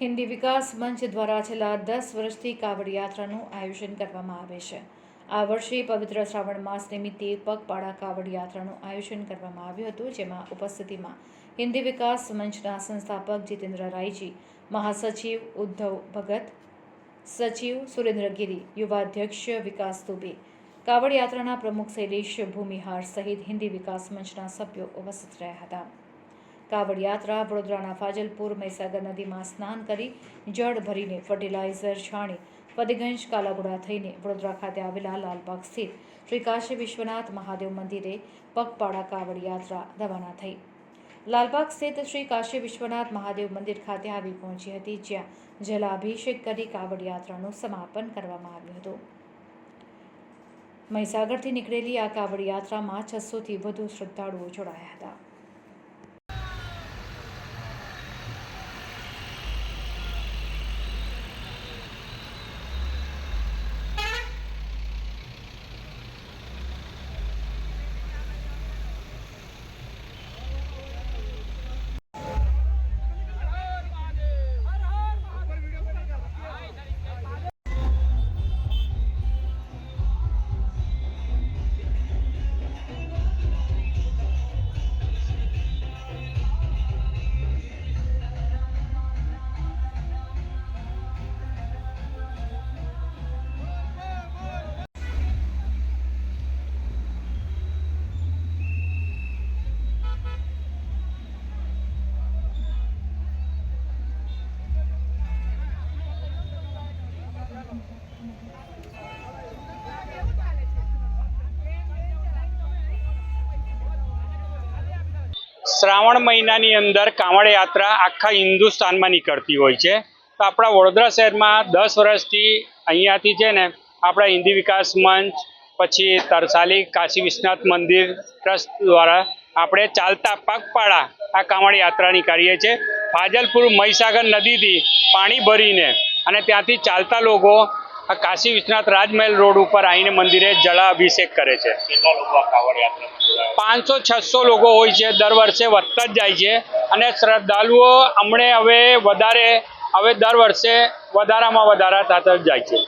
હિન્દી વિકાસ મંચ દ્વારા છેલ્લા 10 વર્ષથી કાવડ યાત્રાનું આયોજન કરવામાં આવે છે। આ વર્ષે પવિત્ર શ્રાવણ માસ નિમિત્તે પગપાળા કાવડ યાત્રાનું આયોજન કરવામાં આવ્યું હતું, જેમાં ઉપસ્થિતિમાં હિન્દી વિકાસ મંચના સંસ્થાપક જીતેન્દ્ર રાયજી, મહાસચિવ ઉદ્ધવ ભગત, સચિવ સુરેન્દ્ર ગિરી, યુવા અધ્યક્ષ વિકાસ દુબે, કાવડ યાત્રાના પ્રમુખ શૈલેષ ભૂમિહાર સહિત હિન્દી વિકાસ મંચના સભ્યો ઉપસ્થિત રહ્યા હતા। કાવડ યાત્રા વડોદરાના ફાજલપુર મહીસાગર નદીમાં સ્નાન કરી જળ ભરીને ફર્ટિલાઇઝર છાણી ફતેગંજ કાલાઘોડા થઈને વડોદરા ખાતે આવેલા લાલબાગ સ્થિત શ્રી કાશી વિશ્વનાથ મહાદેવ મંદિરે પગપાળા કાવડ યાત્રા રવાના થઈ। લાલબાગ સ્થિત શ્રી કાશી વિશ્વનાથ મહાદેવ મંદિર ખાતે આવી પહોંચી હતી, જ્યાં જલાભિષેક કરી કાવડ યાત્રાનું સમાપન કરવામાં આવ્યું હતું। મહીસાગરથી નીકળેલી આ કાવડ યાત્રામાં 600થી વધુ શ્રદ્ધાળુઓ જોડાયા હતા। શ્રાવણ મહિનાની અંદર કાવડ યાત્રા આખા હિન્દુસ્તાનમાં નીકળતી હોય છે। તો આપણા વડોદરા શહેરમાં 10 વર્ષથી અહીંયાથી છે ને આપણા હિન્દી વિકાસ મંચ, પછી તરસાલી કાશી વિશ્વનાથ મંદિર ટ્રસ્ટ દ્વારા આપણે ચાલતા પગપાળા આ કાવડ યાત્રા નીકળીએ છીએ। ફાજલપુર મહીસાગર નદીથી પાણી ભરીને અને ત્યાંથી ચાલતા લોકો આ કાશી વિશ્વનાથ રાજમહેલ રોડ ઉપર આવીને મંદિરે જળાભિષેક કરે છે। કેટલા લોકો આ કાવડ યાત્રામાં 500-600 લોકો હોય છે, દર વર્ષે વધતા જ જાય છે અને શ્રદ્ધાળુઓ હમણે હવે દર વર્ષે વધારામાં વધારા થતા જ જાય છે।